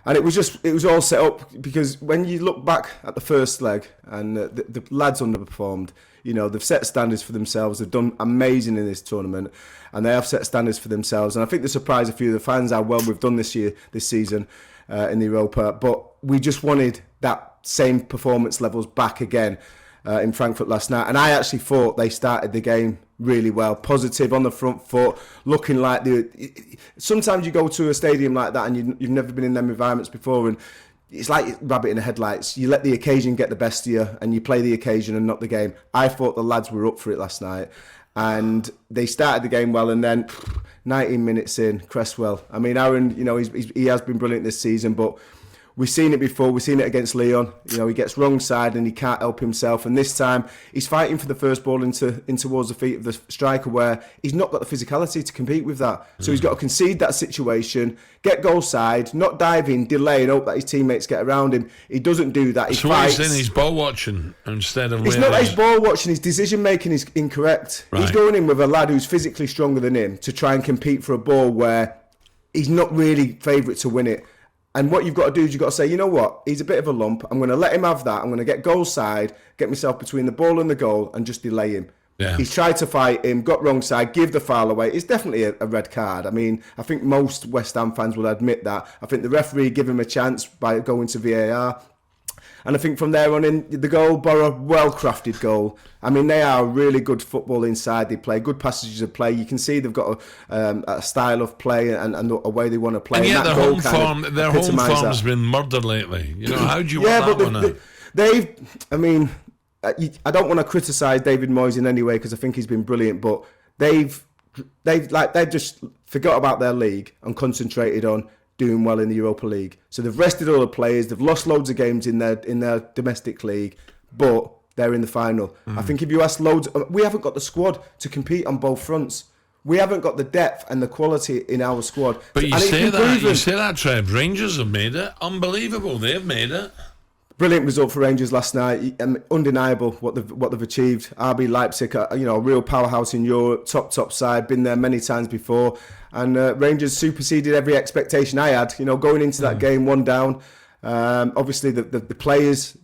And it was all set up because when you look back at the first leg and the lads underperformed, they've set standards for themselves. They've done amazing in this tournament and they have set standards for themselves. And I think they surprised a few of the fans how well we've done this season in the Europa. But we just wanted that same performance levels back again in Frankfurt last night. And I actually thought they started the game really well, positive on the front foot, looking like sometimes you go to a stadium like that and you've never been in them environments before, and it's like rabbit in the headlights. You let the occasion get the best of you and you play the occasion and not the game. I thought the lads were up for it last night and they started the game well, and then 19 minutes in, Cresswell. I mean, Aaron, he has been brilliant this season, but we've seen it before. We've seen it against Lyon. He gets wrong side and he can't help himself. And this time, he's fighting for the first ball in towards the feet of the striker, where he's not got the physicality to compete with that. So he's got to concede that situation, get goal side, not dive in, delay, and hope that his teammates get around him. He doesn't do that. He fights. What he's ball watching instead of. It's not that he's ball watching. His decision making is incorrect. Right. He's going in with a lad who's physically stronger than him to try and compete for a ball where he's not really favourite to win it. And what you've got to do is you've got to say, you know what, he's a bit of a lump. I'm going to let him have that. I'm going to get goal side, get myself between the ball and the goal and just delay him. Yeah. He's tried to fight him, got wrong side, give the foul away. It's definitely a red card. I mean, I think most West Ham fans will admit that. I think the referee gave him a chance by going to VAR. And I think from there on in, the goal, Borough, well-crafted goal. I mean, they are really good football inside. They play good passages of play. You can see they've got a style of play and a way they want to play. And yet their home form's been murdered lately. How do you want that one? I don't want to criticise David Moyes in any way because I think he's been brilliant, but they've just forgot about their league and concentrated on doing well in the Europa League. So they've rested all the players. They've lost loads of games in their domestic league, but they're in the final. I think if you ask loads, we haven't got the squad to compete on both fronts. We haven't got the depth and the quality in our squad. But you say that, Trev. Rangers have made it. Unbelievable. They've made it. Brilliant result for Rangers last night. Undeniable what they've achieved. RB Leipzig, a real powerhouse in Europe, top side. Been there many times before, and Rangers superseded every expectation I had. Going into that game 1 down. Obviously the players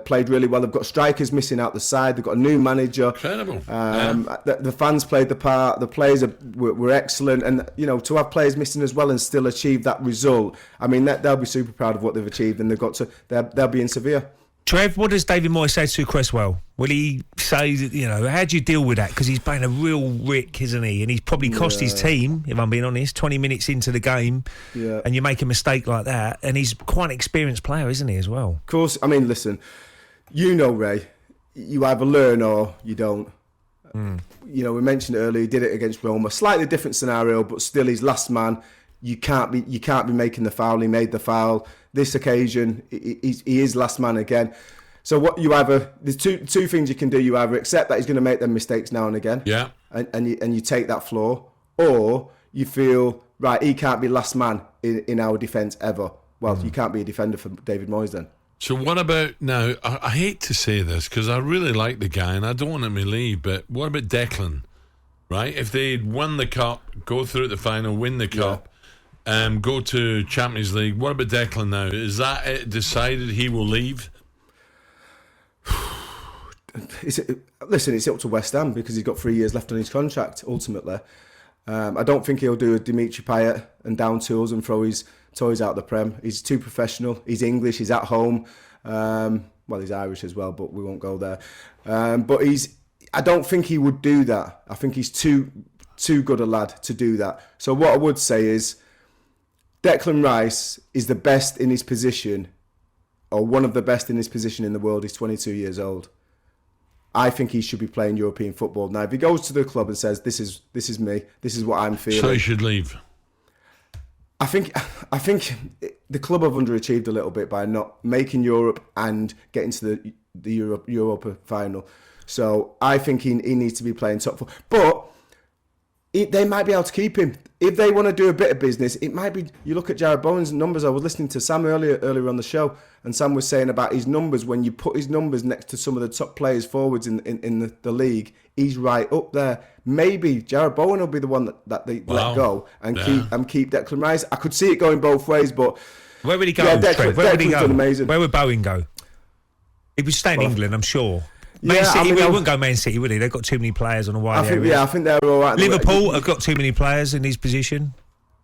played really well. They've got strikers missing out the side. They've got a new manager. Incredible. The fans played the part. The players were excellent, and to have players missing as well and still achieve that result. I mean, they'll be super proud of what they've achieved, and they'll be in Sevilla. Trev, what does David Moyes say to Cresswell? Will he say, how do you deal with that? Because he's playing a real rick, isn't he? And he's probably cost his team, if I'm being honest, 20 minutes into the game, and you make a mistake like that. And he's quite an experienced player, isn't he, as well? Of course. I mean, listen, Ray, you either learn or you don't. We mentioned it earlier, he did it against Roma. Slightly different scenario, but still he's last man. You can't be making the foul. He made the foul. This occasion, he is last man again. So there's two things you can do. You either accept that he's going to make them mistakes now and again, and you take that flaw, or you feel right, he can't be last man in our defence ever. Well, you can't be a defender for David Moyes then. So what about now? I hate to say this because I really like the guy and I don't want him to leave. But what about Declan? Right, if they'd won the cup, go through the final, win the cup. Go to Champions League. What about Declan now? Is that it decided he will leave? Listen, it's up to West Ham because he's got 3 years left on his contract, ultimately. I don't think he'll do a Dimitri Payet and down tools and throw his toys out the Prem. He's too professional. He's English. He's at home. He's Irish as well, but we won't go there. I don't think he would do that. I think he's too good a lad to do that. So what I would say is, Declan Rice is the best in his position, or one of the best in his position in the world. He's 22 years old. I think he should be playing European football. Now, if he goes to the club and says, this is me, this is what I'm feeling. So he should leave. I think the club have underachieved a little bit by not making Europe and getting to the Europa final. So I think he needs to be playing top four. But they might be able to keep him. If they want to do a bit of business, it might be... You look at Jared Bowen's numbers. I was listening to Sam earlier on the show, and Sam was saying about his numbers. When you put his numbers next to some of the top players forwards in the league, he's right up there. Maybe Jared Bowen will be the one that they let go and keep Declan Rice. I could see it going both ways, but Where would he go, Yeah, Trev? Where would he Declan's go? done amazing. Where would Bowen go? He would stay in England, I'm sure. Man Yeah, City, I mean, he wouldn't go Man City, would he? They've got too many players on the wide area. I think they're all right. Liverpool have got too many players in his position.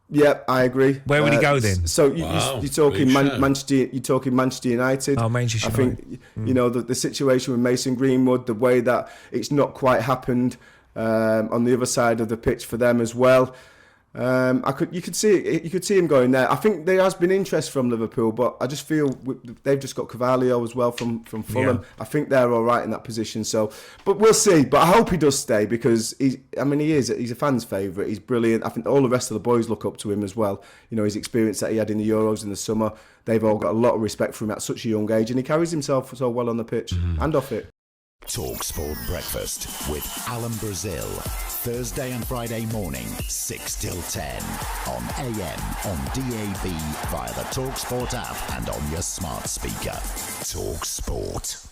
Yeah, I agree. Where would he go then? So Wow, you're talking big shout. Manchester United. Oh, Manchester I think you know the situation with Mason Greenwood, the way that it's not quite happened on the other side of the pitch for them as well. You could see him going there. I think there has been interest from Liverpool, but I just feel they've just got Carvalho as well from Fulham. Yeah. I think they're all right in that position. So, but we'll see. But I hope he does stay because he's a fan's favourite. He's brilliant. I think all the rest of the boys look up to him as well. You know, his experience that he had in the Euros in the summer. They've all got a lot of respect for him at such a young age, and he carries himself so well on the pitch and off it. talkSPORT Breakfast with Alan Brazil. Thursday and Friday morning, 6 till 10. On AM, on DAB, via the talkSPORT app and on your smart speaker. talkSPORT.